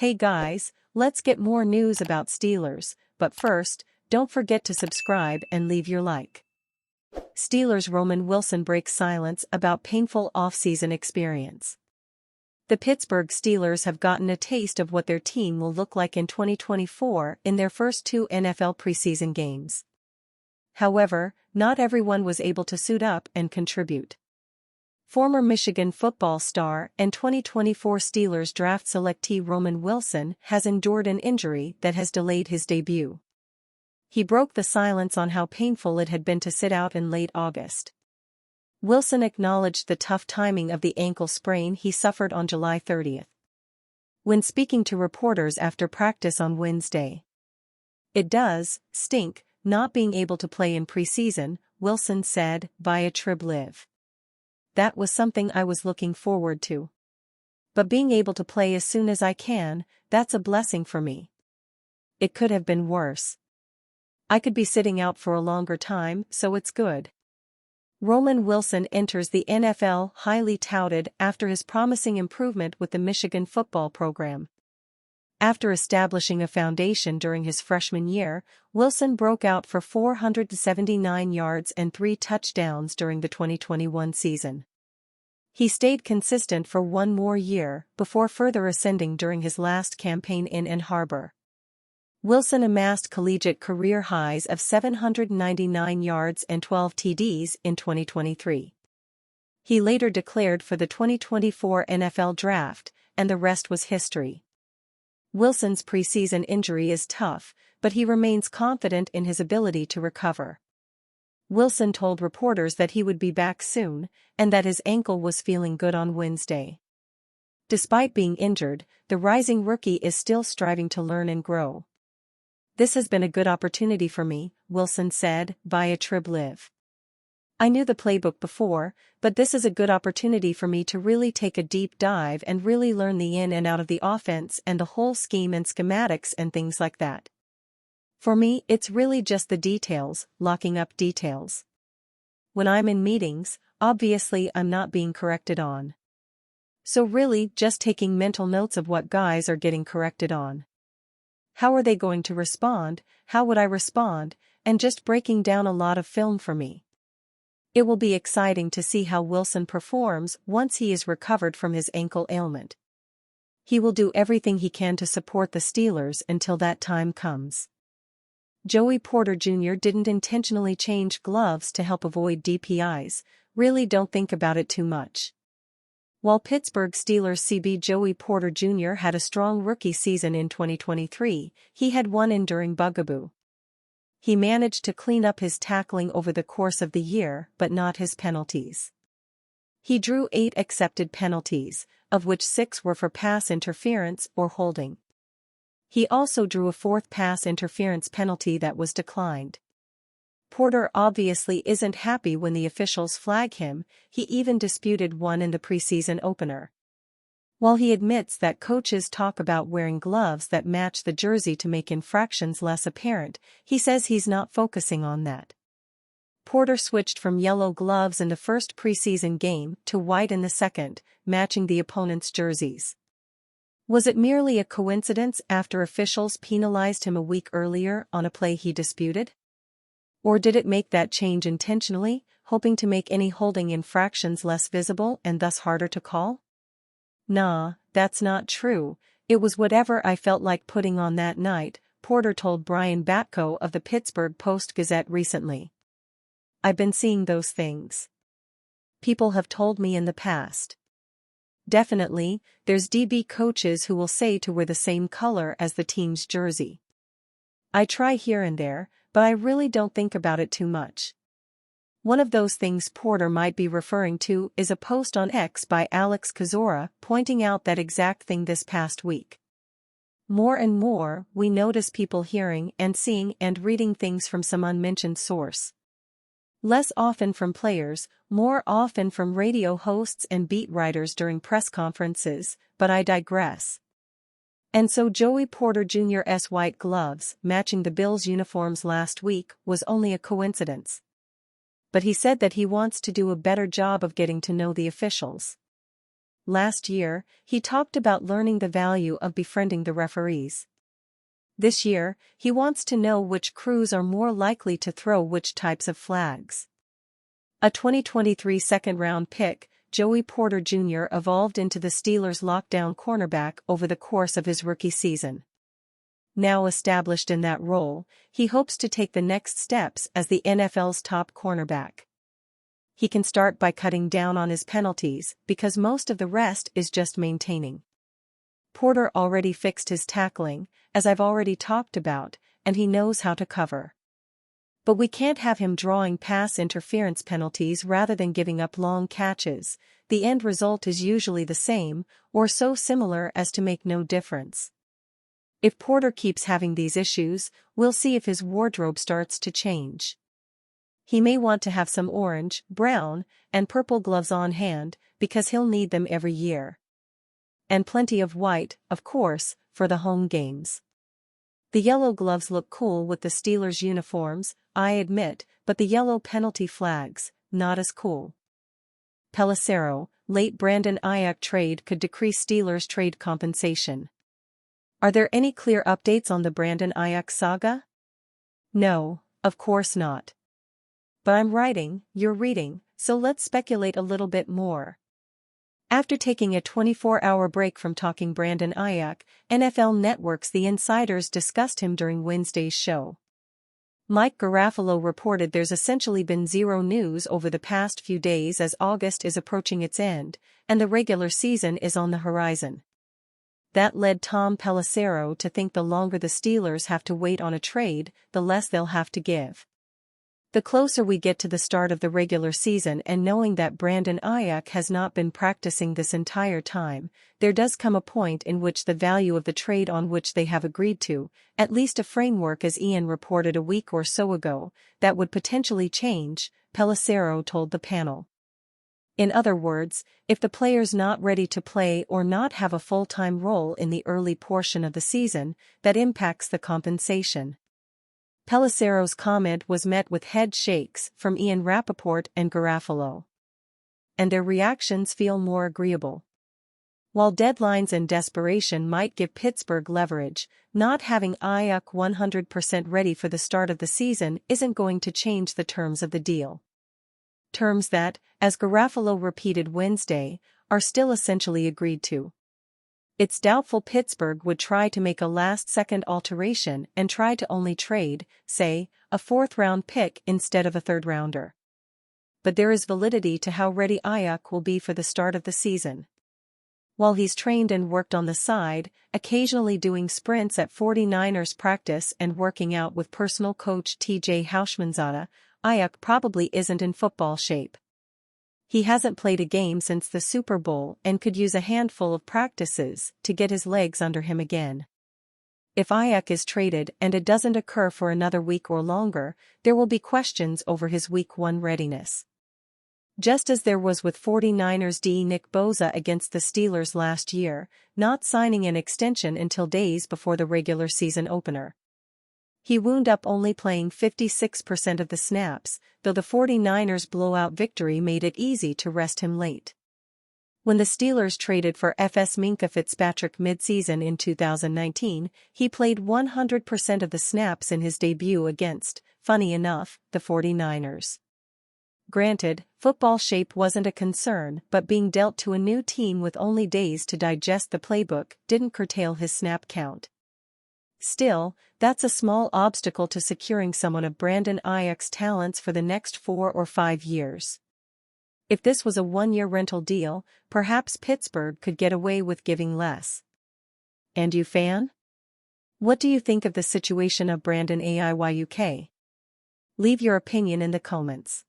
Hey guys, let's get more news about Steelers, but first, don't forget to subscribe and leave your like. Steelers Roman Wilson breaks silence about painful offseason experience. The Pittsburgh Steelers have gotten a taste of what their team will look like in 2024 in their first two NFL preseason games. However, not everyone was able to suit up and contribute. Former Michigan football star and 2024 Steelers draft selectee Roman Wilson has endured an injury that has delayed his debut. He broke the silence on how painful it had been to sit out in late August. Wilson acknowledged the tough timing of the ankle sprain he suffered on July 30th. When speaking to reporters after practice on Wednesday. "It does stink, not being able to play in preseason," Wilson said, via Trib Live. "That was something I was looking forward to. But being able to play as soon as I can, that's a blessing for me. It could have been worse. I could be sitting out for a longer time, so it's good." Roman Wilson enters the NFL highly touted after his promising improvement with the Michigan football program. After establishing a foundation during his freshman year, Wilson broke out for 479 yards and 3 touchdowns during the 2021 season. He stayed consistent for one more year before further ascending during his last campaign in Ann Arbor. Wilson amassed collegiate career highs of 799 yards and 12 TDs in 2023. He later declared for the 2024 NFL Draft, and the rest was history. Wilson's preseason injury is tough, but he remains confident in his ability to recover. Wilson told reporters that he would be back soon, and that his ankle was feeling good on Wednesday. Despite being injured, the rising rookie is still striving to learn and grow. "This has been a good opportunity for me," Wilson said, via Trib Live. "I knew the playbook before, but this is a good opportunity for me to really take a deep dive and really learn the in and out of the offense and the whole scheme and schematics and things like that. For me, it's really just the details, locking up details. When I'm in meetings, obviously I'm not being corrected on. So really just taking mental notes of what guys are getting corrected on. How are they going to respond, how would I respond, and just breaking down a lot of film for me. It will be exciting to see how Wilson performs once he is recovered from his ankle ailment. He will do everything he can to support the Steelers until that time comes." Joey Porter Jr. didn't intentionally change gloves to help avoid DPIs, really don't think about it too much. While Pittsburgh Steelers CB Joey Porter Jr. had a strong rookie season in 2023, he had one enduring bugaboo. He managed to clean up his tackling over the course of the year but not his penalties. He drew 8 accepted penalties, of which 6 were for pass interference or holding. He also drew a 4th pass interference penalty that was declined. Porter obviously isn't happy when the officials flag him, he even disputed one in the preseason opener. While he admits that coaches talk about wearing gloves that match the jersey to make infractions less apparent, he says he's not focusing on that. Porter switched from yellow gloves in the first preseason game to white in the second, matching the opponent's jerseys. Was it merely a coincidence after officials penalized him a week earlier on a play he disputed? Or did it make that change intentionally, hoping to make any holding infractions less visible and thus harder to call? "Nah, that's not true, it was whatever I felt like putting on that night," Porter told Brian Batko of the Pittsburgh Post-Gazette recently. "I've been seeing those things. People have told me in the past. Definitely, there's DB coaches who will say to wear the same color as the team's jersey. I try here and there, but I really don't think about it too much." One of those things Porter might be referring to is a post on X by Alex Kozora pointing out that exact thing this past week. More and more, we notice people hearing and seeing and reading things from some unmentioned source. Less often from players, more often from radio hosts and beat writers during press conferences, but I digress. And so Joey Porter Jr.'s white gloves matching the Bills' uniforms last week was only a coincidence. But he said that he wants to do a better job of getting to know the officials. last year, he talked about learning the value of befriending the referees. This year, he wants to know which crews are more likely to throw which types of flags. A 2023 second-round pick, Joey Porter Jr. evolved into the Steelers' lockdown cornerback over the course of his rookie season. Now established in that role, he hopes to take the next steps as the NFL's top cornerback. He can start by cutting down on his penalties because most of the rest is just maintaining. Porter already fixed his tackling, as I've already talked about, and he knows how to cover. But we can't have him drawing pass interference penalties rather than giving up long catches. The end result is usually the same, or so similar as to make no difference. If Porter keeps having these issues, we'll see if his wardrobe starts to change. He may want to have some orange, brown, and purple gloves on hand, because he'll need them every year. And plenty of white, of course, for the home games. The yellow gloves look cool with the Steelers' uniforms, I admit, but the yellow penalty flags, not as cool. Pelissero, late Brandon Aiyuk trade could decrease Steelers' trade compensation. Are there any clear updates on the Brandon Aiyuk saga? No, of course not. But I'm writing, you're reading, so let's speculate a little bit more. After taking a 24-hour break from talking Brandon Aiyuk, NFL Network's The Insiders discussed him during Wednesday's show. Mike Garafolo reported there's essentially been zero news over the past few days as August is approaching its end, and the regular season is on the horizon. That led Tom Pelissero to think the longer the Steelers have to wait on a trade, the less they'll have to give. The closer we get to the start of the regular season and knowing that Brandon Aiyuk has not been practicing this entire time, there does come a point in which the value of the trade on which they have agreed to, at least a framework as Ian reported a week or so ago, that would potentially change, Pelissero told the panel. In other words, if the player's not ready to play or not have a full-time role in the early portion of the season, that impacts the compensation. Pelissero's comment was met with head shakes from Ian Rappaport and Garafolo. And their reactions feel more agreeable. While deadlines and desperation might give Pittsburgh leverage, not having Aiyuk 100% ready for the start of the season isn't going to change the terms of the deal. Terms that, as Garafolo repeated Wednesday, are still essentially agreed to. It's doubtful Pittsburgh would try to make a last-second alteration and try to only trade, say, a fourth-round pick instead of a third-rounder. But there is validity to how ready Aiyuk will be for the start of the season. While he's trained and worked on the side, occasionally doing sprints at 49ers practice and working out with personal coach TJ Houshmandzadeh, Aiyuk probably isn't in football shape. He hasn't played a game since the Super Bowl and could use a handful of practices to get his legs under him again. If Aiyuk is traded and it doesn't occur for another week or longer, there will be questions over his Week 1 readiness. Just as there was with 49ers DE Nick Bosa against the Steelers last year, not signing an extension until days before the regular season opener. He wound up only playing 56% of the snaps, though the 49ers' blowout victory made it easy to rest him late. When the Steelers traded for FS Minkah Fitzpatrick midseason in 2019, he played 100% of the snaps in his debut against, funny enough, the 49ers. Granted, football shape wasn't a concern, but being dealt to a new team with only days to digest the playbook didn't curtail his snap count. Still, that's a small obstacle to securing someone of Brandon Aiyuk's talents for the next 4 or 5 years. If this was a one-year rental deal, perhaps Pittsburgh could get away with giving less. And you fan? What do you think of the situation of Brandon Aiyuk? Leave your opinion in the comments.